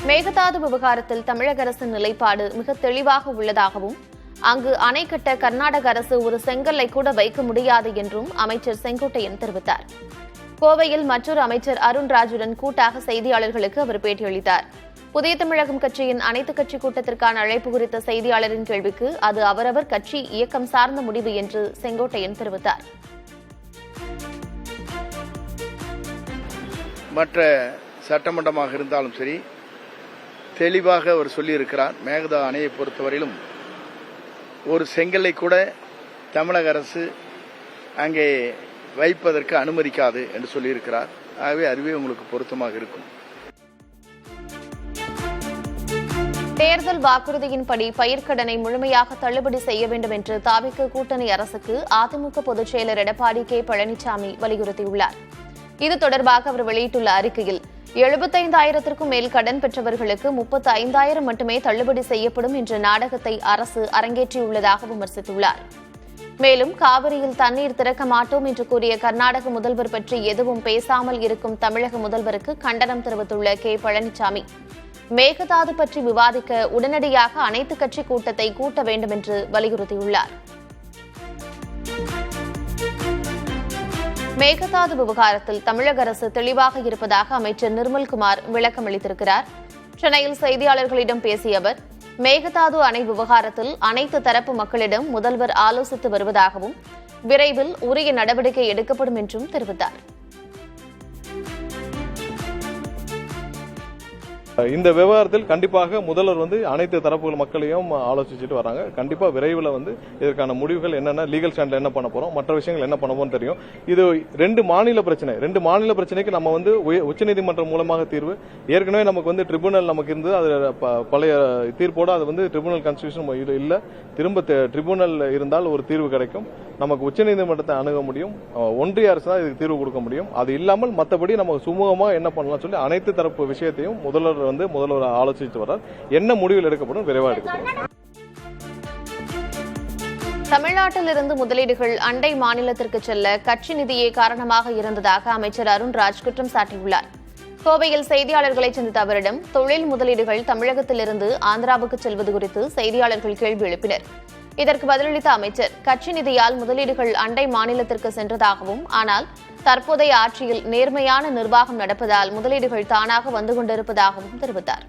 மேகதாது விவகாரத்தில் தமிழக அரசின் நிலைப்பாடு மிக தெளிவாக உள்ளதாகவும் அங்கு அணை கட்ட கர்நாடக அரசு ஒரு செங்கல்லை கூட வைக்க முடியாது என்றும் அமைச்சர் செங்கோட்டையன் தெரிவித்தார். கோவையில் மற்றொரு அமைச்சர் அருண்ராஜுடன் கூட்டாக செய்தியாளர்களுக்கு அவர் பேட்டியளித்தார். புதிய தமிழகம் கட்சியின் அனைத்துக் கட்சி கூட்டத்திற்கான அழைப்பு குறித்த செய்தியாளரின் கேள்விக்கு அது அவரவர் கட்சி இயக்கம் சார்ந்த முடிவு என்று செங்கோட்டையன் தெரிவித்தார். மற்ற சட்டமன்றமாக இருந்தாலும் சரி, தெளிவாக அவர் சொல்லியிருக்கிறார். மேகதாது அணையை பொறுத்தவரையிலும் ஒரு செங்கல்லை கூட தமிழக அரசு அங்கே வைப்பதற்கு அனுமதிக்காது என்று சொல்லியிருக்கிறார். ஆகவே அதுவே உங்களுக்கு பொருத்தமாக இருக்கும். தேர்தல் வாக்குறுதியின்படி பயிர்க்கடனை முழுமையாக தள்ளுபடி செய்ய வேண்டும் என்று தாவிக கூட்டணி அரசுக்கு அதிமுக பொதுச் செயலர் எடப்பாடி கே பழனிசாமி வலியுறுத்தியுள்ளார். இது தொடர்பாக அவர் வெளியிட்டுள்ள அறிக்கையில் 75,000க்கும் மேல் கடன் பெற்றவர்களுக்கு 35,000 மட்டுமே தள்ளுபடி செய்யப்படும் என்ற நாடகத்தை அரசு அரங்கேற்றியுள்ளதாக விமர்சித்துள்ளார். மேலும் காவிரியில் தண்ணீர் திறக்க மாட்டோம் என்று கூறிய கர்நாடக முதல்வர் பற்றி எதுவும் பேசாமல் இருக்கும் தமிழக முதல்வருக்கு கண்டனம் தெரிவித்துள்ள கே பழனிசாமி, மேகதாது பற்றி விவாதிக்க உடனடியாக அனைத்துக் கட்சி கூட்டத்தை கூட்ட வேண்டும் என்று வலியுறுத்தியுள்ளார். மேகதாது விவகாரத்தில் தமிழக அரசு தெளிவாக இருப்பதாக அமைச்சர் நிர்மல்குமார் விளக்கம் அளித்திருக்கிறார். சென்னையில் செய்தியாளர்களிடம் பேசிய அவர், மேகதாது அணை விவகாரத்தில் அனைத்து தரப்பு மக்களிடம் முதல்வர் ஆலோசித்து வருவதாகவும் விரைவில் உரிய நடவடிக்கை எடுக்கப்படும் என்றும் தெரிவித்தார். இந்த விவகாரத்தில் கண்டிப்பாக முதல்வர் அனைத்து தரப்பு மக்களையும் ஆலோசிச்சுட்டு வராங்க. கண்டிப்பா விரைவில் இதற்கான முடிவுகள் என்னென்ன, லீகல் ஸ்டாண்ட்ல என்ன பண்ண போறோம், மற்ற விஷயங்கள் என்ன பண்ண போறோம் தெரியும். இது ரெண்டு மாநில பிரச்சனைக்கு நம்ம உச்சநீதிமன்றம் மூலமாக தீர்வு. ஏற்கனவே நமக்கு ட்ரிபுனல் நமக்கு இருந்தது. அது பழைய தீர்ப்போடு அது ட்ரிபுனல் கான்ஸ்டிடியூஷன் இல்ல. திரும்ப ட்ரிபுனல் இருந்தால் ஒரு தீர்வு கிடைக்கும். நமக்கு உச்சநீதிமன்றத்தை அணுக முடியும். ஒன்றிய அரசு தான் இதுக்கு தீர்வு கொடுக்க முடியும். அது இல்லாமல் மற்றபடி நமக்கு சுமூகமா என்ன பண்ணலாம் சொல்லி அனைத்து தரப்பு விஷயத்தையும் முதல்வர் ஆலோசித்து வர்றார். என்ன முடிவில் எடுக்கப்படும் விரைவாக எடுக்கப்படும். தமிழ்நாட்டிலிருந்து முதலீடுகள் அண்டை மாநிலத்திற்கு செல்ல கட்சி நிதியே காரணமாக இருந்ததாக அமைச்சர் அருண்ராஜ் குற்றம் சாட்டியுள்ளார். கோவையில் செய்தியாளர்களை சந்தித்த அவரிடம் தொழில் முதலீடுகள் தமிழகத்திலிருந்து ஆந்திராவுக்கு செல்வது குறித்து செய்தியாளர்கள் கேள்வி எழுப்பினர். இதற்கு பதிலளித்த அமைச்சர், கட்சி நிதியால் முதலீடுகள் அண்டை மாநிலத்திற்கு சென்றதாகவும், ஆனால் தற்போதைய ஆட்சியில் நேர்மையான நிர்வாகம் நடப்பதால் முதலீடுகள் தானாக வந்து கொண்டிருப்பதாகவும் தெரிவித்தார்.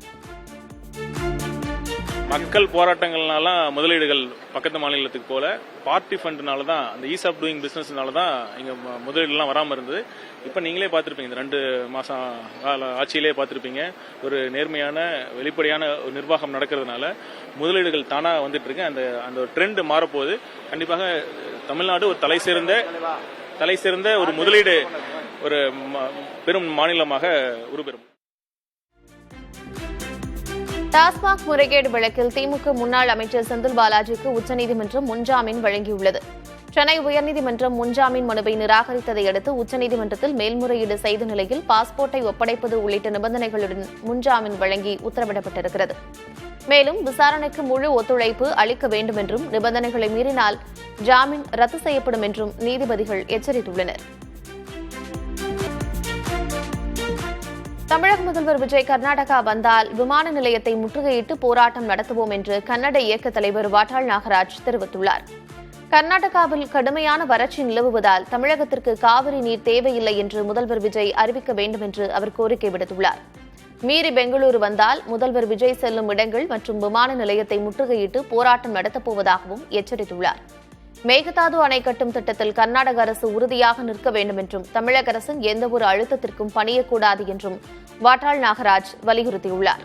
மக்கள் போராட்டங்கள்னால முதலீடுகள் பக்கத்து மாநிலத்துக்கு போல, பார்ட்டி ஃபண்ட்னால தான், அந்த ஈஸ் ஆஃப் டூயிங் பிசினஸ்னால தான் இங்க முதலீடுலாம் வராமல் இருந்தது. இப்போ நீங்களே பார்த்துருப்பீங்க, இந்த 2 மாசம் ஆட்சியிலே பார்த்துருப்பீங்க, ஒரு நேர்மையான வெளிப்படையான ஒரு நிர்வாகம் நடக்கிறதுனால முதலீடுகள் தானா வந்துட்டு இருக்கு. அந்த ட்ரெண்ட் மாறப்போகுது. கண்டிப்பாக தமிழ்நாடு ஒரு தலை சிறந்த ஒரு முதலீடு ஒரு பெரும் மாநிலமாக உருப்பெறும். டாஸ்மாக் முறைகேடு வழக்கில் திமுக முன்னாள் அமைச்சர் செந்தில் பாலாஜிக்கு உச்சநீதிமன்றம் முன்ஜாமீன் வழங்கியுள்ளது. சென்னை உயர்நீதிமன்றம் முன்ஜாமீன் மனுவை நிராகரித்ததை அடுத்து உச்சநீதிமன்றத்தில் மேல்முறையீடு செய்த நிலையில் பாஸ்போர்ட்டை ஒப்படைப்பது உள்ளிட்ட நிபந்தனைகளுடன் முன்ஜாமீன் வழங்கி உத்தரவிடப்பட்டிருக்கிறது. மேலும் விசாரணைக்கு முழு ஒத்துழைப்பு அளிக்க வேண்டும் என்றும், நிபந்தனைகளை மீறினால் ஜாமீன் ரத்து செய்யப்படும் என்றும் நீதிபதிகள் எச்சரித்துள்ளனர். தமிழக முதல்வர் விஜய் கர்நாடகா வந்தால் விமான நிலையத்தை முற்றுகையிட்டு போராட்டம் நடத்துவோம் என்று கன்னட இயக்க தலைவர் வாட்டாள் நாகராஜ் தெரிவித்துள்ளார். கர்நாடகாவில் கடுமையான வறட்சி நிலவுவதால் தமிழகத்திற்கு காவிரி நீர் தேவையில்லை என்று முதல்வர் விஜய் அறிவிக்க வேண்டும் என்று அவர் கோரிக்கை விடுத்துள்ளார். மீறி பெங்களூரு வந்தால் முதல்வர் விஜய் செல்லும் இடங்கள் மற்றும் விமான நிலையத்தை முற்றுகையிட்டு போராட்டம் நடத்தப்போவதாகவும் எச்சரித்துள்ளார். மேகதாது அணை கட்டும் திட்டத்தில் கர்நாடக அரசு உறுதியாக நிற்க வேண்டும் என்றும், தமிழக அரசின் எந்தவொரு அழுத்தத்திற்கும் பணியக்கூடாது என்றும் வாட்டாள் நாகராஜ் வலியுறுத்தியுள்ளார்.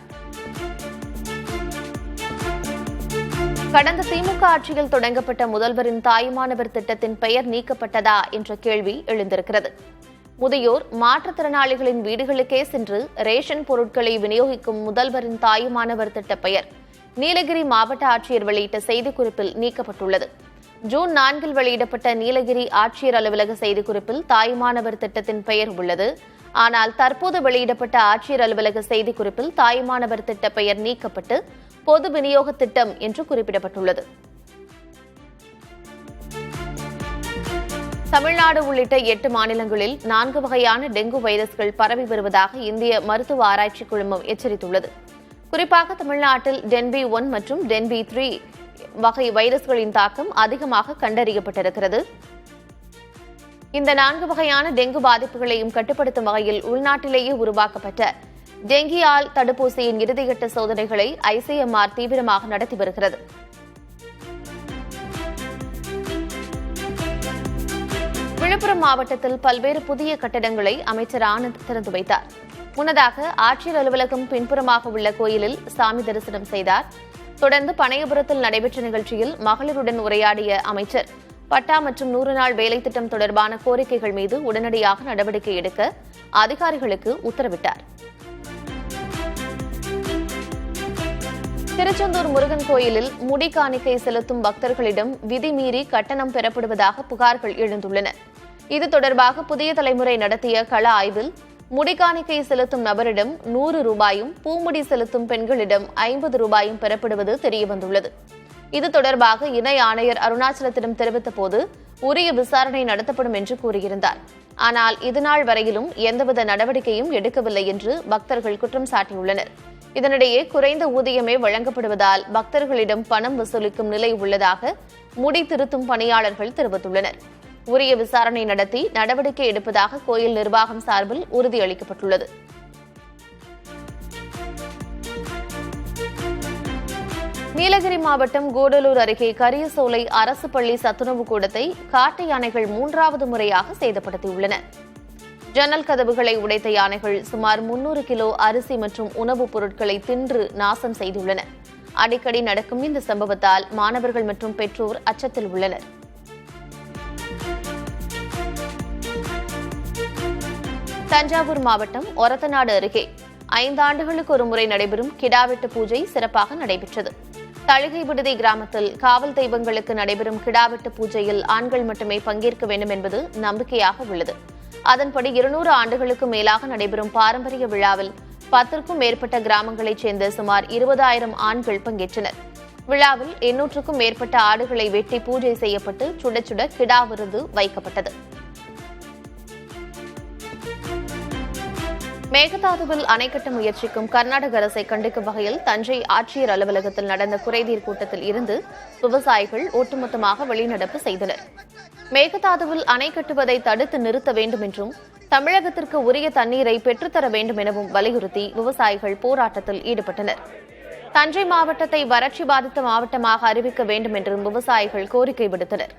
கடந்த திமுக ஆட்சியில் தொடங்கப்பட்ட முதல்வரின் தாயுமானவர் திட்டத்தின் பெயர் நீக்கப்பட்டதா என்ற கேள்வி எழுந்திருக்கிறது. முதியோர், மாற்றுத்திறனாளிகளின் வீடுகளுக்கே சென்று ரேஷன் பொருட்களை விநியோகிக்கும் முதல்வரின் தாயுமானவர் திட்ட பெயர் நீலகிரி மாவட்ட ஆட்சியர் வெளியிட்ட செய்திக்குறிப்பில் நீக்கப்பட்டுள்ளது. ஜூன் 4 வெளியிடப்பட்ட நீலகிரி ஆட்சியர் அலுவலக செய்திக்குறிப்பில் தாயுமானவர் திட்டத்தின் பெயர் உள்ளது. ஆனால் தற்போது வெளியிடப்பட்ட ஆட்சியர் அலுவலக செய்திக்குறிப்பில் தாயுமானவர் திட்ட பெயர் நீக்கப்பட்டு பொது விநியோக திட்டம் என்று குறிப்பிடப்பட்டுள்ளது. தமிழ்நாடு உள்ளிட்ட 8 மாநிலங்களில் 4 வகையான டெங்கு வைரஸ்கள் பரவி வருவதாக இந்திய மருத்துவ ஆராய்ச்சி குழுமம் எச்சரித்துள்ளது. குறிப்பாக தமிழ்நாட்டில் டென்பி 1 மற்றும் டென்பி 3 வகை வைரஸ்களின் தாக்கம் அதிகமாக கண்டறியப்பட்டிருக்கிறது. இந்த 4 வகையான டெங்கு பாதிப்புகளையும் கட்டுப்படுத்தும் வகையில் உள்நாட்டிலேயே உருவாக்கப்பட்ட டெங்கியால் தடுப்பூசியின் இறுதிக்கட்ட சோதனைகளை ICMR தீவிரமாக நடத்தி வருகிறது. விழுப்புரம் மாவட்டத்தில் பல்வேறு புதிய கட்டடங்களை அமைச்சர் ஆனந்த் திறந்து வைத்தார். முன்னதாக ஆட்சியர் அலுவலகம் பின்புறமாக உள்ள கோயிலில் சாமி தரிசனம் செய்தார். தொடர்ந்து பனையபுரத்தில் நடைபெற்ற நிகழ்ச்சியில் மகளிருடன் உரையாடிய அமைச்சர் பட்டா மற்றும் 100 நாள் வேலை திட்டம் தொடர்பான கோரிக்கைகள் மீது உடனடியாக நடவடிக்கை எடுக்க அதிகாரிகளுக்கு உத்தரவிட்டார். திருச்செந்தூர் முருகன் கோயிலில் முடி காணிக்கை செலுத்தும் பக்தர்களிடம் விதிமீறி கட்டணம் பெறப்படுவதாக புகார்கள் எழுந்துள்ளன. இது தொடர்பாக புதிய தலைமுறை நடத்திய கள ஆய்வில் முடிகாணிக்கை செலுத்தும் நபரிடம் 100 ரூபாயும் பூமுடி செலுத்தும் பெண்களிடம் 50 ரூபாயும் பெறப்படுவது தெரியவந்துள்ளது. இது தொடர்பாக இணை ஆணையர் அருணாச்சலத்திடம் தெரிவித்த போது உரிய விசாரணை நடத்தப்படும் என்று கூறியிருந்தார். ஆனால் இதுநாள் வரையிலும் எந்தவித நடவடிக்கையும் எடுக்கவில்லை என்று பக்தர்கள் குற்றம் சாட்டியுள்ளனர். இதனிடையே குறைந்த ஊதியமே வழங்கப்படுவதால் பக்தர்களிடம் பணம் வசூலிக்கும் நிலை உள்ளதாக முடி திருத்தும் பணியாளர்கள் தெரிவித்துள்ளனர். உரிய விசாரணை நடத்தி நடவடிக்கை எடுப்பதாக கோயில் நிர்வாகம் சார்பில் உறுதியளிக்கப்பட்டுள்ளது. நீலகிரி மாவட்டம் கூடலூர் அருகே கரியசோலை அரசு பள்ளி சத்துணவு கூடத்தை காட்டு யானைகள் 3வது முறையாக சேதப்படுத்தியுள்ளன. ஜன்னல் கதவுகளை உடைத்த யானைகள் சுமார் 300 கிலோ அரிசி மற்றும் உணவுப் பொருட்களை தின்று நாசம் செய்துள்ளன. அடிக்கடி நடக்கும் இந்த சம்பவத்தால் மாணவர்கள் மற்றும் பெற்றோர் அச்சத்தில் உள்ளனர். தஞ்சாவூர் மாவட்டம் ஒரத்தநாடு அருகே 5 ஆண்டுகளுக்கு ஒரு முறை நடைபெறும் கிடாவெட்டு பூஜை சிறப்பாக நடைபெற்றது. தளிகை விடுதி கிராமத்தில் காவல் தெய்வங்களுக்கு நடைபெறும் கிடாவெட்டு பூஜையில் ஆண்கள் மட்டுமே பங்கேற்க வேண்டும் என்பது நம்பிக்கையாக உள்ளது. அதன்படி 200 ஆண்டுகளுக்கு மேலாக நடைபெறும் பாரம்பரிய விழாவில் 10க்கும் மேற்பட்ட கிராமங்களைச் சேர்ந்த சுமார் 20,000 ஆண்கள் பங்கேற்றனர். விழாவில் 800க்கும் மேற்பட்ட ஆடுகளை வெட்டி பூஜை செய்யப்பட்டு சுட சுட கிடா விருந்து வைக்கப்பட்டது. மேகதாதுவில் அணை கட்ட முயற்சிக்கும் கர்நாடக அரசை கண்டிக்கும் வகையில் தஞ்சை ஆட்சியர் அலுவலகத்தில் நடந்த குறைதீர் கூட்டத்தில் இருந்து விவசாயிகள் ஒட்டுமொத்தமாக வெளிநடப்பு செய்தனர். மேகதாதுவில் அணை கட்டுவதை தடுத்து நிறுத்த வேண்டும் என்றும் தமிழகத்திற்கு உரிய தண்ணீரை பெற்றுத்தர வேண்டும் எனவும் வலியுறுத்தி விவசாயிகள் போராட்டத்தில் ஈடுபட்டனர். தஞ்சை மாவட்டத்தை வறட்சி பாதித்த மாவட்டமாக அறிவிக்க வேண்டும் என்றும் விவசாயிகள் கோரிக்கை விடுத்தனர்.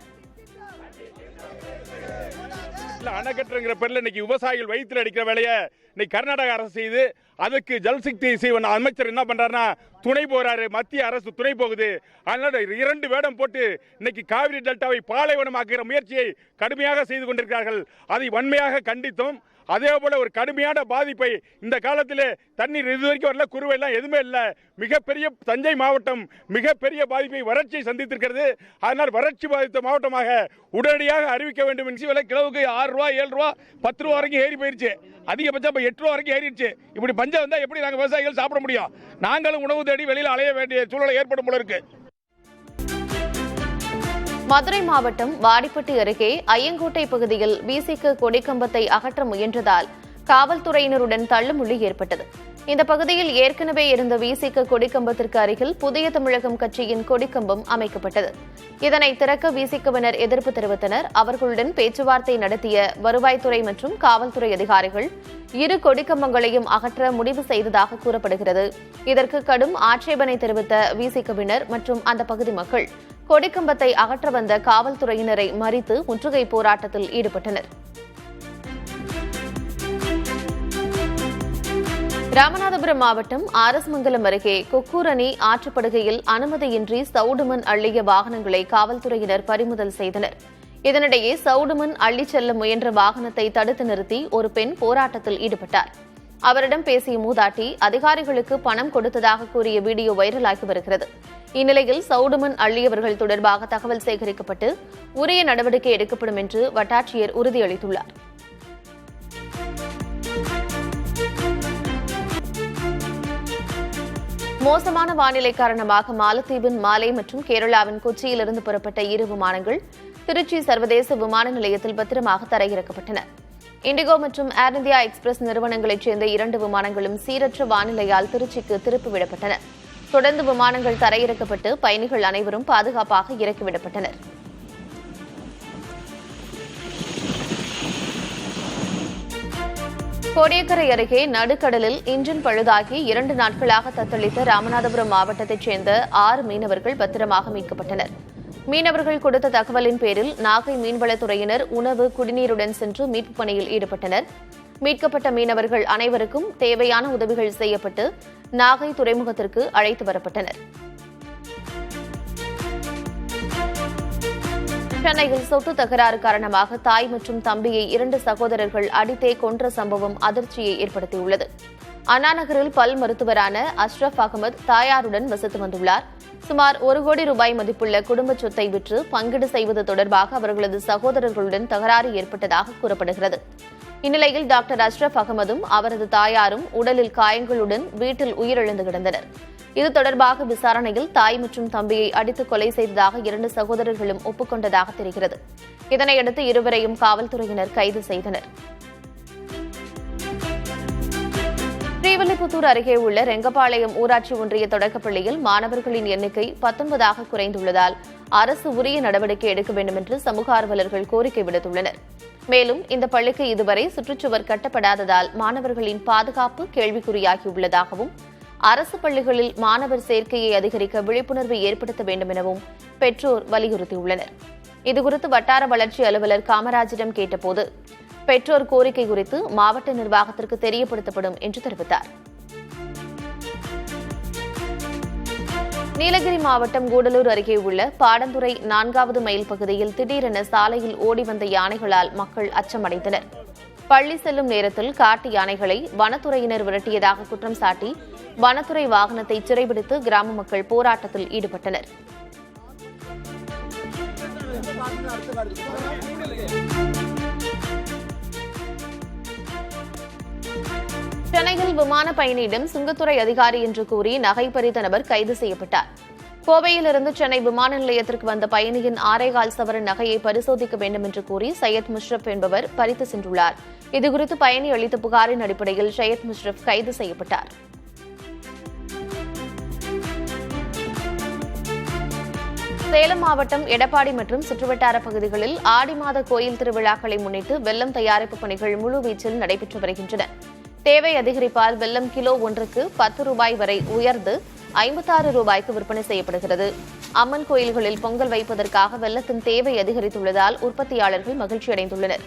அணைக்கட்டுங்கிற பேர்ல இன்னைக்கு விவசாயிகள் வயிற்றுல அடிக்கிற வேலையை இன்னைக்கு கர்நாடக அரசு செய்து அதுக்கு ஜல்சக்தி செய்வன அமைச்சர் என்ன பண்றாருன்னா துணை போறாரு. மத்திய அரசு துணை போகுது. அதனால 2 வேடம் போட்டு இன்னைக்கு காவிரி டெல்டாவை பாலைவனமாக்குகிற முயற்சியை கடுமையாக செய்து கொண்டிருக்கிறார்கள். அதை வன்மையாக கண்டித்தோம். அதே போல ஒரு கடுமையான பாதிப்பை இந்த காலத்திலே தண்ணீர் இதுவரைக்கும் வரல, குறுவை எல்லாம் எதுவுமே இல்லை. மிகப்பெரிய தஞ்சை மாவட்டம் மிகப்பெரிய பாதிப்பை வறட்சியை சந்தித்திருக்கிறது. அதனால் வறட்சி பாதித்த மாவட்டமாக உடனடியாக அறிவிக்க வேண்டும் என்று விலை கிலோவுக்கு 6 ரூபா 7 ரூபா 10 ரூபா வரைக்கும் ஏறி போயிருச்சு. அதிகபட்சம் 8 ரூபா வரைக்கும் ஏறிடுச்சு. இப்படி பஞ்சம் வந்தா எப்படி நாங்கள் விவசாயிகள் சாப்பிட முடியும்? நாங்களும் உணவு தேடி வெளியில் அலைய வேண்டிய சூழலை ஏற்படும் போல இருக்கு. மதுரை மாவட்டம் வாடிப்பட்டி அருகே ஐயங்கோட்டை பகுதியில் விசிக கொடிக்கம்பத்தை அகற்ற முயன்றதால் காவல்துறையினருடன் தள்ளுமுள்ளி ஏற்பட்டது. இந்த பகுதியில் ஏற்கனவே இருந்த விசிக கொடிக்கம்பத்திற்கு அருகில் புதிய தமிழகம் கட்சியின் கொடிக்கம்பம் அமைக்கப்பட்டது. இதனை திறக்க விசிகவினர் எதிர்ப்பு தெரிவித்தனர். அவர்களுடன் பேச்சுவார்த்தை நடத்திய வருவாய்த்துறை மற்றும் காவல்துறை அதிகாரிகள் 2 கொடிக்கம்பங்களையும் அகற்ற முடிவு செய்ததாக கூறப்படுகிறது. இதற்கு கடும் ஆட்சேபனை தெரிவித்த விசிகவினர் மற்றும் அந்த பகுதி மக்கள் கொடிக்கம்பத்தை அகற்ற வந்த காவல்துறையினரை மறித்து முற்றுகை போராட்டத்தில் ஈடுபட்டனர். ராமநாதபுரம் மாவட்டம் ஆரஸ்மங்கலம் அருகே கொக்கூரணி ஆற்றுப்படுகையில் அனுமதியின்றி சவுடுமண் அள்ளிய வாகனங்களை காவல்துறையினர் பறிமுதல் செய்தனர். இதனிடையே சவுடுமண் அள்ளிச் செல்ல முயன்ற வாகனத்தை தடுத்து நிறுத்தி ஒரு பெண் போராட்டத்தில் ஈடுபட்டார். அவரிடம் பேசிய மூதாட்டி அதிகாரிகளுக்கு பணம் கொடுத்ததாக கூறிய வீடியோ வைரலாகி வருகிறது. இந்நிலையில் சவுடுமண் அள்ளியவர்கள் தொடர்பாக தகவல் சேகரிக்கப்பட்டு உரிய நடவடிக்கை எடுக்கப்படும் என்று வட்டாட்சியர் உறுதியளித்துள்ளார். மோசமான வானிலை காரணமாக மாலத்தீவின் மாலே மற்றும் கேரளாவின் கொச்சியிலிருந்து புறப்பட்ட 2 விமானங்கள் திருச்சி சர்வதேச விமான நிலையத்தில் பத்திரமாக தரையிறக்கப்பட்டன. இண்டிகோ மற்றும் ஏர் இந்தியா எக்ஸ்பிரஸ் நிறுவனங்களைச் சேர்ந்த 2 விமானங்களும் சீரற்ற வானிலையால் திருச்சிக்கு திருப்பிவிடப்பட்டன. தொடர்ந்து விமானங்கள் தரையிறக்கப்பட்டு பயணிகள் அனைவரும் பாதுகாப்பாக இறக்கிவிடப்பட்டனர். கோடியக்கரை அருகே நடுக்கடலில் இன்ஜின் பழுதாகி 2 நாட்களாக தத்தளித்த ராமநாதபுரம் மாவட்டத்தைச் சேர்ந்த 6 மீனவர்கள் பத்திரமாக மீட்கப்பட்டனர். மீனவர்கள் கொடுத்த தகவலின் பேரில் நாகை மீன்வளத்துறையினர் உணவு, குடிநீருடன் சென்று மீட்புப் பணியில் ஈடுபட்டனர். மீட்கப்பட்ட மீனவர்கள் அனைவருக்கும் தேவையான உதவிகள் செய்யப்பட்டு நாகை துறைமுகத்திற்கு அழைத்து வரப்பட்டனர். சென்னையில் சொத்து தகராறு காரணமாக தாய் மற்றும் தம்பியை 2 சகோதரர்கள் அடித்தே கொன்ற சம்பவம் அதிர்ச்சியை ஏற்படுத்தியுள்ளது. அண்ணா நகரில் பல் மருத்துவரான அஷ்ரப் அகமது தாயாருடன் வசித்து வந்துள்ளார். சுமார் 1 கோடி ரூபாய் மதிப்புள்ள குடும்ப சொத்தை விற்று பங்கீடு செய்வது தொடர்பாக அவர்களது சகோதரர்களுடன் தகராறு ஏற்பட்டதாக கூறப்படுகிறது. இந்நிலையில் டாக்டர் அஷ்ரப் அகமதும் அவரது தாயாரும் உடலில் காயங்களுடன் வீட்டில் உயிரிழந்து கிடந்தனர். இது தொடர்பாக விசாரணையில் தாய் மற்றும் தம்பியை அடித்து கொலை செய்ததாக 2 சகோதரர்களும் ஒப்புக்கொண்டதாக தெரிகிறது. இதனையடுத்து இருவரையும் காவல்துறையினர் கைது செய்தனர். ஸ்ரீவில்லிபுத்தூர் அருகே உள்ள ரெங்கபாளையம் ஊராட்சி ஒன்றிய தொடக்கப்பள்ளியில் மாணவர்களின் எண்ணிக்கை 19 குறைந்துள்ளதால் அரசு உரிய நடவடிக்கை எடுக்க வேண்டும் என்று சமூக ஆர்வலர்கள் கோரிக்கை விடுத்துள்ளனர். மேலும் இந்த பள்ளிக்கு இதுவரை சுற்றுச்சுவர் கட்டப்படாததால் மாணவர்களின் பாதுகாப்பு கேள்விக்குறியாகியுள்ளதாகவும் அரசு பள்ளிகளில் மாணவர் சேர்க்கையை அதிகரிக்க விழிப்புணர்வை ஏற்படுத்த வேண்டும் எனவும் பெற்றோர் வலியுறுத்தியுள்ளனர். இதுகுறித்து வட்டார வளர்ச்சி அலுவலர் காமராஜிடம் கேட்டபோது பெற்றோர் கோரிக்கை குறித்து மாவட்ட நிர்வாகத்திற்கு தெரியப்படுத்தப்படும் என்று தெரிவித்தார். நீலகிரி மாவட்டம் கூடலூர் அருகே உள்ள பாடந்துறை 4வது மைல் பகுதியில் திடீரென சாலையில் ஓடி வந்த யானைகளால் மக்கள் அச்சமடைந்தனர். பள்ளி செல்லும் நேரத்தில் காட்டு யானைகளை வனத்துறையினர் விரட்டியதாக குற்றம் சாட்டி வனத்துறை வாகனத்தை சிறைபிடித்து கிராம மக்கள் போராட்டத்தில் ஈடுபட்டனர். சென்னையில் விமான பயணியிடம் சுங்கத்துறை அதிகாரி என்று கூறி நகை பறித்த நபர் கைது செய்யப்பட்டார். கோவையிலிருந்து சென்னை விமான நிலையத்திற்கு வந்த பயணியின் 6.25 சவரன் நகையை பரிசோதிக்க வேண்டும் என்று கூறி சையத் முஷ்ரப் என்பவர் பறித்து சென்றுள்ளார். இதுகுறித்து பயணி அளித்த புகாரின் அடிப்படையில் சையத் முஷ்ரப் கைது செய்யப்பட்டார். சேலம் மாவட்டம் எடப்பாடி மற்றும் சுற்றுவட்டார பகுதிகளில் ஆடி மாத கோயில் திருவிழாக்களை முன்னிட்டு வெல்லம் தயாரிப்பு பணிகள் முழுவீச்சில் நடைபெற்று வருகின்றன. தேவை அதிகரிப்பால் வெல்லம் கிலோ ஒன்றுக்கு 10 ரூபாய் வரை உயர்ந்து 56 ரூபாய்க்கு விற்பனை செய்யப்படுகிறது. அம்மன் கோயில்களில் பொங்கல் வைப்பதற்காக வெல்லத்தின் தேவை அதிகரித்துள்ளதால் உற்பத்தியாளர்கள் மகிழ்ச்சியடைந்துள்ளனர்.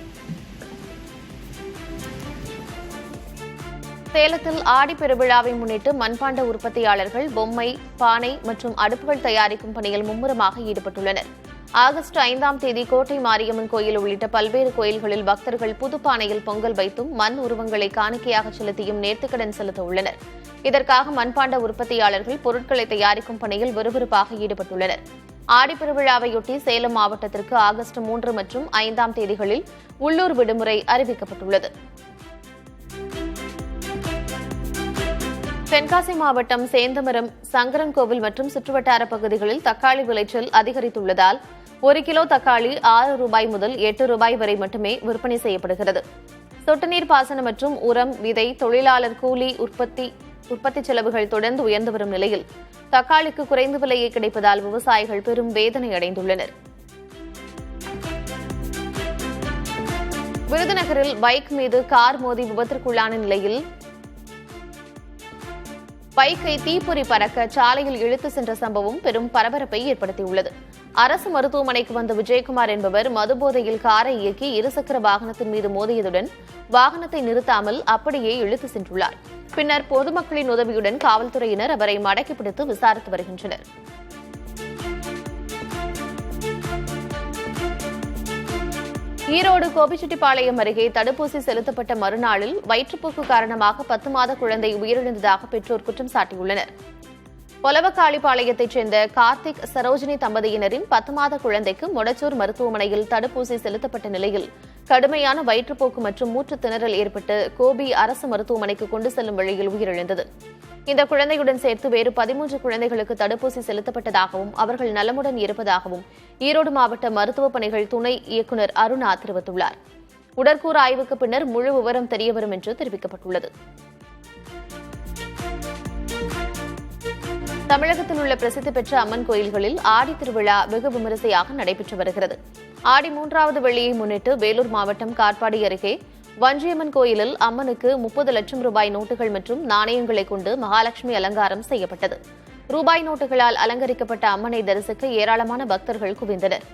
சேலத்தில் ஆடி பெருவிழாவை முன்னிட்டு மண்பாண்ட உற்பத்தியாளர்கள் பொம்மை, பானை மற்றும் அடுப்புகள் தயாரிக்கும் பணியில் மும்முரமாக ஈடுபட்டுள்ளனர். ஆகஸ்ட் 5ஆம் தேதி கோட்டை மாரியம்மன் கோயில் உள்ளிட்ட பல்வேறு கோயில்களில் பக்தர்கள் புதுப்பானையில் பொங்கல் வைத்தும் மண் உருவங்களை காணிக்கையாக செலுத்தியும் நேர்த்திக்கடன் செலுத்த உள்ளனர். இதற்காக மண்பாண்ட உற்பத்தியாளர்கள் பொருட்களை தயாரிக்கும் பணியில் விறுவிறுப்பாக ஈடுபட்டுள்ளனர். ஆடிப்பெருவிழாவையொட்டி சேலம் மாவட்டத்திற்கு ஆகஸ்ட் 3 மற்றும் 5ஆம் தேதிகளில் உள்ளூர் விடுமுறை அறிவிக்கப்பட்டுள்ளது. தென்காசி மாவட்டம் சேந்தமரம், சங்கரன்கோவில் மற்றும் சுற்றுவட்டார பகுதிகளில் தக்காளி விளைச்சல் அதிகரித்துள்ளதால் 1 கிலோ தக்காளி 6 ரூபாய் முதல் 8 ரூபாய் வரை மட்டுமே விற்பனை செய்யப்படுகிறது. சொட்டு நீர் பாசனம் மற்றும் உரம், விதை, தொழிலாளர் கூலி, உற்பத்தி செலவுகள் தொடர்ந்து உயர்ந்து வரும் நிலையில் தக்காளிக்கு குறைந்த விலையே கிடைப்பதால் விவசாயிகள் பெரும் வேதனை அடைந்துள்ளனர். விருதுநகரில் பைக் மீது கார் மோதி விபத்திற்குள்ளான நிலையில் பைக்கை தீப்பொறி பறக்க சாலையில் இழுத்து சென்ற சம்பவம் பெரும் பரபரப்பை ஏற்படுத்தியுள்ளது. அரசு மருத்துவமனைக்கு வந்த விஜயகுமார் என்பவர் மதுபோதையில் காரை இயக்கி இருசக்கர வாகனத்தின் மீது மோதியதுடன் வாகனத்தை நிறுத்தாமல் அப்படியே இழுத்து சென்றுள்ளார். பின்னர் பொதுமக்களின் உதவியுடன் காவல்துறையினர் அவரை மடக்கி பிடித்து விசாரித்து வருகின்றனர். ஈரோடு கோபிச்செட்டிப்பாளையம் அருகே தடுப்பூசி செலுத்தப்பட்ட மறுநாளில் வயிற்றுப்போக்கு காரணமாக 10 மாத குழந்தை உயிரிழந்ததாக பெற்றோர் குற்றம் சாட்டியுள்ளனர். பொலவக்காளிப்பாளையத்தைச் சேர்ந்த கார்த்திக், சரோஜினி தம்பதியினரின் 10 மாத குழந்தைக்கு மொடச்சூர் மருத்துவமனையில் தடுப்பூசி செலுத்தப்பட்ட நிலையில் கடுமையான வயிற்றுப்போக்கு மற்றும் மூச்சுத் திணறல் ஏற்பட்டு கோபி அரசு மருத்துவமனைக்கு கொண்டு செல்லும் வழியில் உயிரிழந்தது. இந்த குழந்தையுடன் சேர்த்து வேறு 13 குழந்தைகளுக்கு தடுப்பூசி செலுத்தப்பட்டதாகவும் அவர்கள் நலமுடன் இருப்பதாகவும் ஈரோடு மாவட்ட மருத்துவப் பணிகள் துணை இயக்குநர் அருணா தெரிவித்துள்ளார். உடற்கூறு ஆய்வுக்கு பின்னர் முழு விவரம் தெரியவரும் என்று தெரிவிக்கப்பட்டுள்ளது. தமிழகத்தில் உள்ள பிரசித்தி பெற்ற அம்மன் கோயில்களில் ஆடி திருவிழா வெகு விமரிசையாக நடைபெற்று வருகிறது. ஆடி 3வது வெள்ளியை முன்னிட்டு வேலூர் மாவட்டம் காட்பாடி அருகே வஞ்சியம்மன் கோயிலில் அம்மனுக்கு 30 லட்சம் ரூபாய் நோட்டுகள் மற்றும் நாணயங்களை கொண்டு மகாலட்சுமி அலங்காரம் செய்யப்பட்டது. ரூபாய் நோட்டுகளால் அலங்கரிக்கப்பட்ட அம்மனை தரிசிக்க ஏராளமான பக்தர்கள் குவிந்தனர்.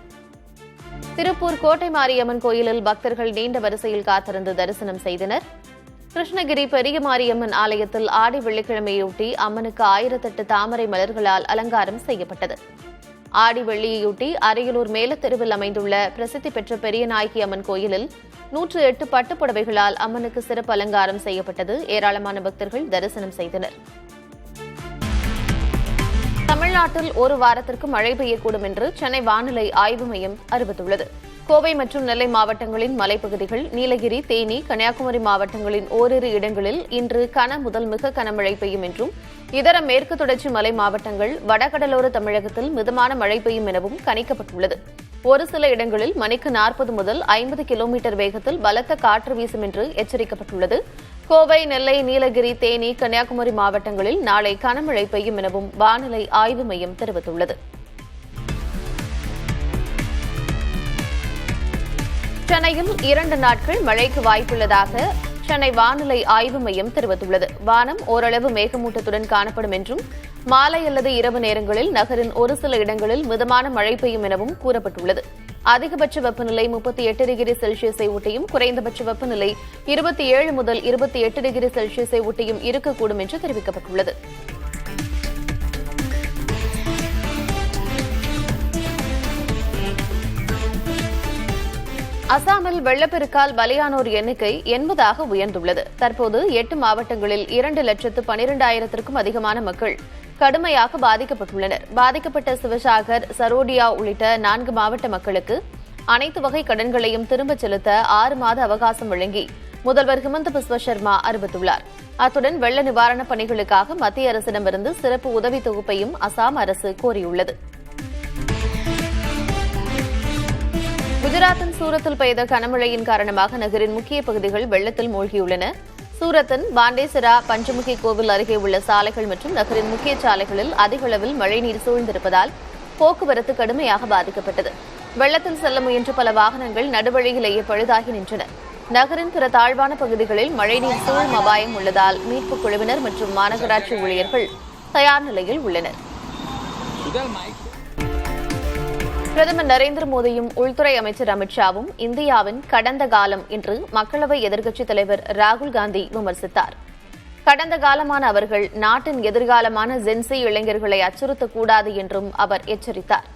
திருப்பூர் கோட்டை மாரியம்மன் கோயிலில் பக்தர்கள் நீண்ட வரிசையில் காத்திருந்து தரிசனம் செய்தனர். கிருஷ்ணகிரி பெரிய மாரியம்மன் ஆலயத்தில் ஆடி வெள்ளிக்கிழமையொட்டி அம்மனுக்கு 1008 தாமரை மலர்களால் அலங்காரம் செய்யப்பட்டது. ஆடி வெள்ளியையொட்டி அரியலூர் மேலத்தெருவில் அமைந்துள்ள பிரசித்தி பெற்ற பெரியநாயகி அம்மன் கோயிலில் 108 பட்டுப் புடவைகளால் அம்மனுக்கு சிறப்பு அலங்காரம் செய்யப்பட்டது. ஏராளமான பக்தர்கள் தரிசனம் செய்தனர். தமிழ்நாட்டில் ஒரு வாரத்திற்கு மழை பெய்யக்கூடும் என்று சென்னை வானிலை ஆய்வு மையம் அறிவித்துள்ளது. கோவை மற்றும் நெல்லை மாவட்டங்களின் மலைப்பகுதிகள், நீலகிரி, தேனி, கன்னியாகுமரி மாவட்டங்களின் ஓரிரு இடங்களில் இன்று கன முதல் மிக கனமழை பெய்யும் என்றும், இதர மேற்கு தொடர்ச்சி மலை மாவட்டங்கள், வடகடலோர தமிழகத்தில் மிதமான மழை பெய்யும் எனவும் கணிக்கப்பட்டுள்ளது. ஒரு சில இடங்களில் மணிக்கு 40 முதல் 50 கிலோமீட்டர் வேகத்தில் பலத்த காற்று வீசும் என்று எச்சரிக்கப்பட்டுள்ளது. கோவை, நெல்லை, நீலகிரி, தேனி, கன்னியாகுமரி மாவட்டங்களில் நாளை கனமழை பெய்யும் எனவும் வானிலை ஆய்வு மையம் தெரிவித்துள்ளது. சென்னையில் 2 நாட்கள் மழைக்கு வாய்ப்புள்ளதாக சென்னை வானிலை ஆய்வு மையம் தெரிவித்துள்ளது. வானம் ஓரளவு மேகமூட்டத்துடன் காணப்படும் என்றும், மாலை அல்லது இரவு நேரங்களில் நகரின் ஒரு சில இடங்களில் மிதமான மழை பெய்யும் எனவும் கூறப்பட்டுள்ளது. அதிகபட்ச வெப்பநிலை 38 டிகிரி செல்சியஸை ஒட்டியும், குறைந்தபட்ச வெப்பநிலை 27 முதல் 28 டிகிரி செல்சியஸை ஒட்டியும் இருக்கக்கூடும் என்று தெரிவிக்கப்பட்டுள்ளது. அசாமில் வெள்ளப்பெருக்கால் பலியானோர் எண்ணிக்கை 80ஆக உயர்ந்துள்ளது. தற்போது 8 மாவட்டங்களில் 2,12,000க்கும் அதிகமான மக்கள் கடுமையாக பாதிக்கப்பட்டுள்ளனர். பாதிக்கப்பட்ட சிவசாகர், சரோடியா உள்ளிட்ட 4 மாவட்ட மக்களுக்கு அனைத்து வகை கடன்களையும் திரும்பச் செலுத்த 6 மாத அவகாசம் வழங்கி முதல்வர் ஹிமந்த பிஸ்வ சர்மா அறிவித்துள்ளார். அத்துடன் வெள்ள நிவாரணப் பணிகளுக்காக மத்திய அரசிடமிருந்து சிறப்பு உதவி தொகுப்பையும் அசாம் அரசு கோரியுள்ளது. குஜராத்தின் சூரத்தில் பெய்த கனமழையின் காரணமாக நகரின் முக்கிய பகுதிகள் வெள்ளத்தில் மூழ்கியுள்ளன. சூரத்தின் பாண்டேசரா, பஞ்சமுகி கோவில் அருகே உள்ள சாலைகள் மற்றும் நகரின் முக்கிய சாலைகளில் அதிக அளவில் மழைநீர் சூழ்ந்திருப்பதால் போக்குவரத்து கடுமையாக பாதிக்கப்பட்டது. வெள்ளத்தில் செல்ல முயன்ற பல வாகனங்கள் நடுவழியிலேயே பழுதாகி நின்றன. நகரின் பிற தாழ்வான பகுதிகளில் மழைநீர் சூழும் அபாயம் உள்ளதால் மீட்புக் குழுவினர் மற்றும் மாநகராட்சி ஊழியர்கள் தயார் நிலையில் உள்ளனர். பிரதமர் நரேந்திர மோடியும் உள்துறை அமைச்சர் அமித்ஷாவும் இந்தியாவின் கடந்த காலம் என்று மக்களவை எதிர்க்கட்சித் தலைவர் ராகுல் காந்தி விமர்சித்தார். கடந்த காலமான அவர்கள் நாட்டின் எதிர்காலமான ஜென்சி இளைஞர்களை அச்சுறுத்தக்கூடாது என்றும் அவர் எச்சரித்தார்.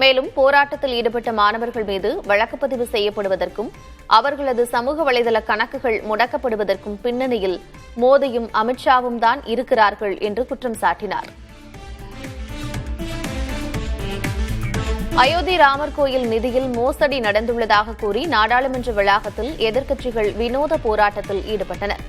மேலும் போராட்டத்தில் ஈடுபட்ட மாணவர்கள் மீது வழக்குப்பதிவு செய்யப்படுவதற்கும் அவர்களது சமூக வலைதள கணக்குகள் முடக்கப்படுவதற்கும் பின்னணியில் மோடியும் அமித்ஷாவும் தான் இருக்கிறார்கள் என்று குற்றம் சாட்டினார். அயோத்தி ராமர் கோயில் நிதியில் மோசடி நடந்துள்ளதாக கூறி நாடாளுமன்ற வளாகத்தில் எதிர்க்கட்சிகள் வினோத போராட்டத்தில் ஈடுபட்டனர்.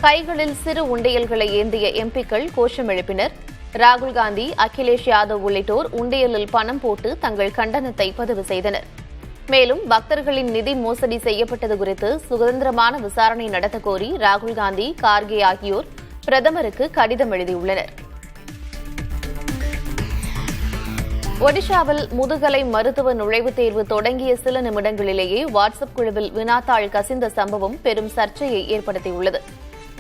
கைகளில் சிறு உண்டியல்களை ஏந்திய எம்பிக்கள் கோஷம் எழுப்பினர். ராகுல் காந்தி, அகிலேஷ் யாதவ் உள்ளிட்டோர் உண்டியலில் பணம் போட்டு தங்கள் கண்டனத்தை பதிவு செய்தனர். மேலும் பக்தர்களின் நிதி மோசடி செய்யப்பட்டது குறித்து சுதந்திரமான விசாரணை நடத்த கோரி ராகுல் காந்தி, கார்கே ஆகியோர் பிரதமருக்கு கடிதம் எழுதியுள்ளனர். ஒடிஷாவில் முதுகலை மருத்துவ நுழைவுத் தேர்வு தொடங்கிய சில நிமிடங்களிலேயே வாட்ஸ்அப் குழுவில் வினாத்தாள் கசிந்த சம்பவம் பெரும் சர்ச்சையை ஏற்படுத்தியுள்ளது.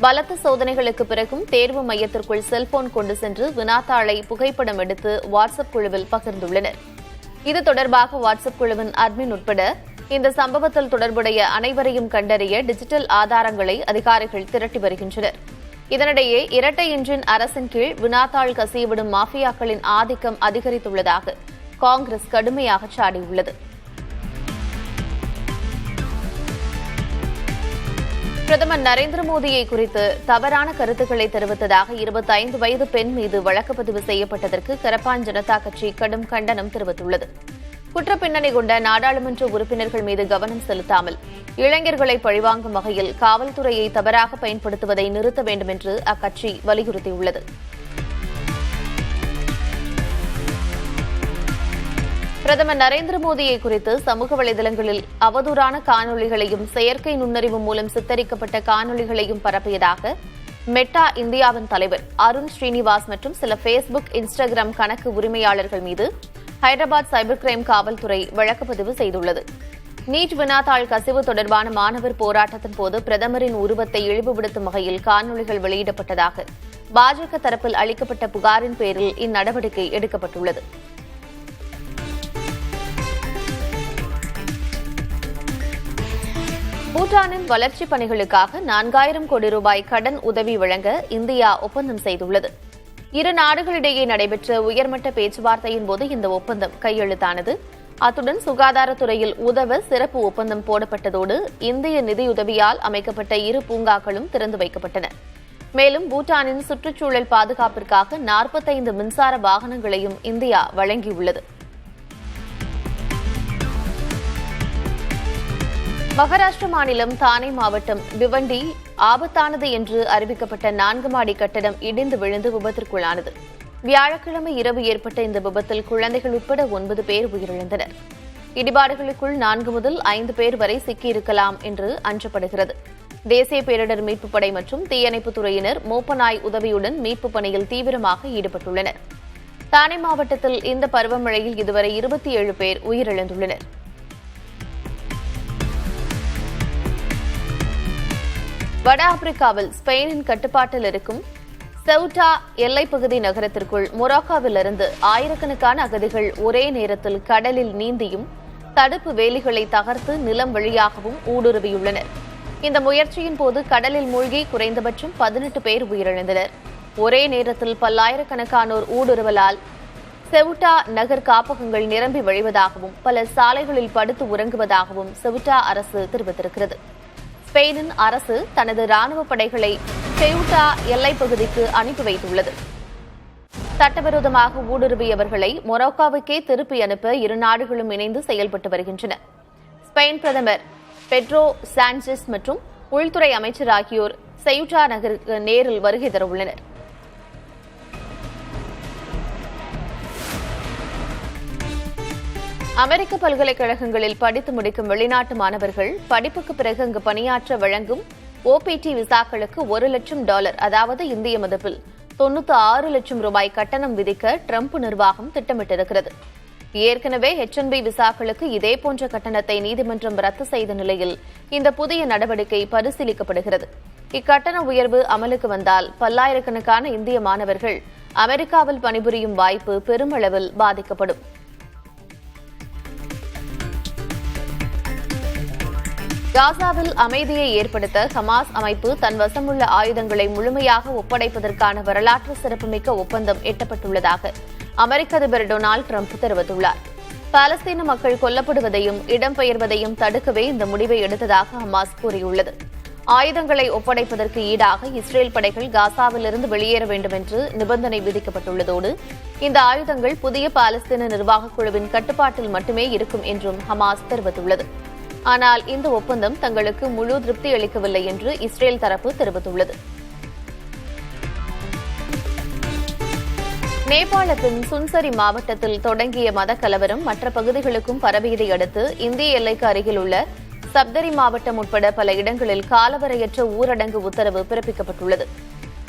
பலத்த சோதனைகளுக்கு பிறகும் தேர்வு மையத்திற்குள் செல்போன் கொண்டு சென்று வினாத்தாளை புகைப்படம் எடுத்து வாட்ஸ்அப் குழுவில் பகிர்ந்துள்ளனர். இது தொடர்பாக வாட்ஸ்அப் குழுவின் அட்மின் உட்பட இந்த சம்பவத்தில் தொடர்புடைய அனைவரையும் கண்டறிய டிஜிட்டல் ஆதாரங்களை அதிகாரிகள் திரட்டி வருகின்றனர். இதனிடையே இரட்டை என்ஜின் அரசின் கீழ் வினாத்தாள் கசியவிடும் மாஃபியாக்களின் ஆதிக்கம் அதிகரித்துள்ளதாக காங்கிரஸ் கடுமையாக சாடியுள்ளது. பிரதமர் நரேந்திர மோடியை குறித்து தவறான கருத்துக்களை தெரிவித்ததாக 25 வயது பெண் மீது வழக்கு பதிவு செய்யப்பட்டதற்கு கரப்பான் ஜனதா கட்சி கடும் கண்டனம் தெரிவித்துள்ளது. குற்றப்பின்னணி கொண்ட நாடாளுமன்ற உறுப்பினர்கள் மீது கவனம் செலுத்தாமல் இளைஞர்களை பழிவாங்கும் வகையில் காவல்துறையை தவறாக பயன்படுத்துவதை நிறுத்த வேண்டும் என்று அக்கட்சி வலியுறுத்தியுள்ளது. பிரதமர் நரேந்திர மோடியை குறித்து சமூக வலைதளங்களில் அவதூறான காணொலிகளையும் செயற்கை நுண்ணறிவு மூலம் சித்தரிக்கப்பட்ட காணொலிகளையும் பரப்பியதாக மெட்டா இந்தியாவின் தலைவர் அருண் ஸ்ரீனிவாஸ் மற்றும் சில பேஸ்புக் இன்ஸ்டாகிராம் கணக்கு உரிமையாளர்கள் மீது ஹைதராபாத் சைபர் கிரைம் காவல்துறை வழக்குப்பதிவு செய்துள்ளது. நீட் வினாத்தாள் கசிவு தொடர்பான மாணவர் போராட்டத்தின் போது பிரதமரின் உருவத்தை இழிவுபடுத்தும் வகையில் காணொலிகள் வெளியிடப்பட்டதாக பாஜக தரப்பில் அளிக்கப்பட்ட புகாரின் பேரில் இந்நடவடிக்கை எடுக்கப்பட்டுள்ளது. பூட்டானின் வளர்ச்சிப் பணிகளுக்காக 4000 கோடி ரூபாய் கடன் உதவி வழங்க இந்தியா ஒப்பந்தம் செய்துள்ளது. இரு நாடுகளிடையே நடைபெற்ற உயர்மட்ட பேச்சுவார்த்தையின் போது இந்த ஒப்பந்தம் கையெழுத்தானது. அத்துடன் சுகாதாரத்துறையில் உதவ சிறப்பு ஒப்பந்தம் போடப்பட்டதோடு இந்திய நிதியுதவியால் அமைக்கப்பட்ட இரு பூங்காக்களும் திறந்து வைக்கப்பட்டன. மேலும் பூட்டானின் சுற்றுச்சூழல் பாதுகாப்பிற்காக 45 மின்சார வாகனங்களையும் இந்தியா வழங்கியுள்ளது. மகாராஷ்டிர மாநிலம் தானே மாவட்டம் பிவண்டி ஆபத்தானது என்று அறிவிக்கப்பட்ட 4 மாடி கட்டடம் இடிந்து விழுந்து விபத்திற்குள்ளானது. வியாழக்கிழமை இரவு ஏற்பட்ட இந்த விபத்தில் குழந்தைகள் உட்பட 9 பேர் உயிரிழந்தனர். இடிபாடுகளுக்குள் 4 முதல் 5 பேர் வரை சிக்கியிருக்கலாம் என்று அஞ்சப்படுகிறது. தேசிய பேரிடர் மீட்புப் படை மற்றும் தீயணைப்புத் துறையினர் மோப்பநாய் உதவியுடன் மீட்புப் பணியில் தீவிரமாக ஈடுபட்டுள்ளனர். தானே மாவட்டத்தில் இந்த பருவமழையில் இதுவரை 27 பேர் உயிரிழந்துள்ளனர். வட ஆப்பிரிக்காவில் ஸ்பெயினின் கட்டுப்பாட்டில் இருக்கும் செவுட்டா எல்லைப்பகுதி நகரத்திற்குள் மொராக்காவிலிருந்து ஆயிரக்கணக்கான அகதிகள் ஒரே நேரத்தில் கடலில் நீந்தியும் தடுப்பு வேலிகளை தகர்த்து நிலம் வழியாகவும் ஊடுருவியுள்ளனர். இந்த முயற்சியின் போது கடலில் மூழ்கி குறைந்தபட்சம் 18 பேர் உயிரிழந்தனர். ஒரே நேரத்தில் பல்லாயிரக்கணக்கானோர் ஊடுருவலால் செவுட்டா நகர் காப்பகங்கள் நிரம்பி வழிவதாகவும் பல சாலைகளில் படுத்து உறங்குவதாகவும் செவுட்டா அரசு தெரிவித்திருக்கிறது. ஸ்பெயினின் அரசு தனது ராணுவ படைகளை செவுட்டா எல்லைப்பகுதிக்கு அனுப்பி வைத்துள்ளது. சட்டவிரோதமாக ஊடுருவியவர்களை மொராக்காவுக்கே திருப்பி அனுப்ப இரு நாடுகளும் இணைந்து செயல்பட்டு வருகின்றன. ஸ்பெயின் பிரதமர் பெட்ரோ சாnchez மற்றும் உள்துறை அமைச்சர் ஆகியோர் செவுட்டா நகருக்கு நேரில் வருகை தரவுள்ளனர். அமெரிக்க பல்கலைக்கழகங்களில் படித்து முடிக்கும் வெளிநாட்டு மாணவர்கள் படிப்புக்கு பிறகு அங்கு பணியாற்ற வழங்கும் OPT விசாக்களுக்கு $1 லட்சம் அதாவது இந்திய மதிப்பில் 96 லட்சம் ரூபாய் கட்டணம் விதிக்க ட்ரம்ப் நிர்வாகம் திட்டமிட்டிருக்கிறது. ஏற்கனவே H-1B விசாக்களுக்கு இதேபோன்ற கட்டணத்தை நீதிமன்றம் ரத்து செய்த நிலையில் இந்த புதிய நடவடிக்கை பரிசீலிக்கப்படுகிறது. இக்கட்டண உயர்வு அமலுக்கு வந்தால் பல்லாயிரக்கணக்கான இந்திய மாணவர்கள் அமெரிக்காவில் பணிபுரியும் வாய்ப்பு பெருமளவில் பாதிக்கப்படும். காசாவில் அமைதியை ஏற்படுத்த ஹமாஸ் அமைப்பு தன் வசமுள்ள ஆயுதங்களை முழுமையாக ஒப்படைப்பதற்கான வரலாற்று சிறப்புமிக்க ஒப்பந்தம் எட்டப்பட்டுள்ளதாக அமெரிக்க அதிபர் டொனால்டு டிரம்ப் தெரிவித்துள்ளார். பாலஸ்தீன மக்கள் கொல்லப்படுவதையும் இடம்பெயர்வதையும் தடுக்கவே இந்த முடிவை எடுத்ததாக ஹமாஸ் கூறியுள்ளது. ஆயுதங்களை ஒப்படைப்பதற்கு ஈடாக இஸ்ரேல் படைகள் காசாவிலிருந்து வெளியேற வேண்டும் என்று நிபந்தனை விதிக்கப்பட்டுள்ளதோடு இந்த ஆயுதங்கள் புதிய பாலஸ்தீன நிர்வாகக் குழுவின் கட்டுப்பாட்டில் மட்டுமே இருக்கும் என்றும் ஹமாஸ் தெரிவித்துள்ளது. ஆனால் இந்த ஒப்பந்தம் தங்களுக்கு முழு திருப்தி அளிக்கவில்லை என்று இஸ்ரேல் தரப்பு தெரிவித்துள்ளது. நேபாளத்தின் சுன்சரி மாவட்டத்தில் தொடங்கிய மதக்கலவரம் மற்ற பகுதிகளுக்கும் பரவியதை அடுத்து இந்திய எல்லைக்கு அருகில் உள்ள சப்தரி மாவட்டம் உட்பட பல இடங்களில் காலவரையற்ற ஊரடங்கு உத்தரவு பிறப்பிக்கப்பட்டுள்ளது.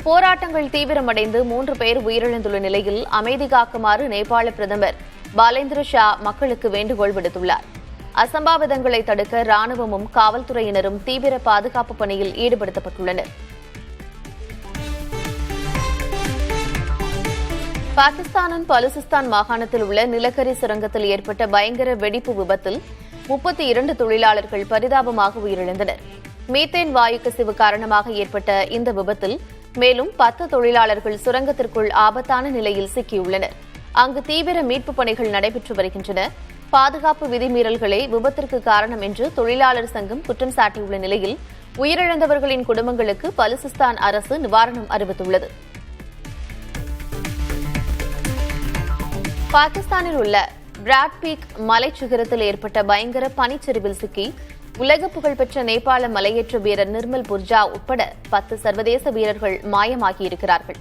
போராட்டங்கள் தீவிரமடைந்து 3 பேர் உயிரிழந்துள்ள நிலையில் அமைதி காக்குமாறு நேபாள பிரதமர் பாலேந்திர ஷா மக்களுக்கு வேண்டுகோள் விடுத்துள்ளார். அசம்பாவிதங்களை தடுக்க ராணுவமும் காவல்துறையினரும் தீவிர பாதுகாப்பு பணியில் ஈடுபடுத்தப்பட்டுள்ளனர். பாகிஸ்தானின் பலுசிஸ்தான் மாகாணத்தில் உள்ள நிலக்கரி சுரங்கத்தில் ஏற்பட்ட பயங்கர வெடிப்பு விபத்தில் 32 தொழிலாளர்கள் பரிதாபமாக உயிரிழந்தனர். மீத்தேன் வாயு கசிவு காரணமாக ஏற்பட்ட இந்த விபத்தில் மேலும் 10 தொழிலாளர்கள் சுரங்கத்திற்குள் ஆபத்தான நிலையில் சிக்கியுள்ளனர். அங்கு தீவிர மீட்புப் பணிகள் நடைபெற்று வருகின்றன. பாதுகாப்பு விதிமீறல்களே விபத்திற்கு காரணம் என்று தொழிலாளர் சங்கம் குற்றம் சாட்டியுள்ள நிலையில் உயிரிழந்தவர்களின் குடும்பங்களுக்கு பலுசிஸ்தான் அரசு நிவாரணம் அறிவித்துள்ளது. பாகிஸ்தானில் உள்ள பிராட் பீக் மலைச்சிகரத்தில் ஏற்பட்ட பயங்கர பனிச்சரிவில் சிக்கி உலக புகழ்பெற்ற நேபாள மலையேற்ற வீரர் நிர்மல் புர்ஜா உட்பட 10 சர்வதேச வீரர்கள் மாயமாகியிருக்கிறார்கள்.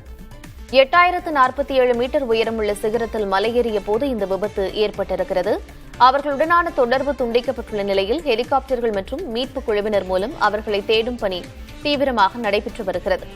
8047 மீட்டர் உயரமுள்ள சிகரத்தில் மலையேறிய போது இந்த விபத்து ஏற்பட்டிருக்கிறது. அவர்களுடனான தொடர்பு துண்டிக்கப்பட்டுள்ள நிலையில் ஹெலிகாப்டர்கள் மற்றும் மீட்புக் குழுவினர் மூலம் அவர்களை தேடும் பணி தீவிரமாக நடைபெற்று வருகிறது.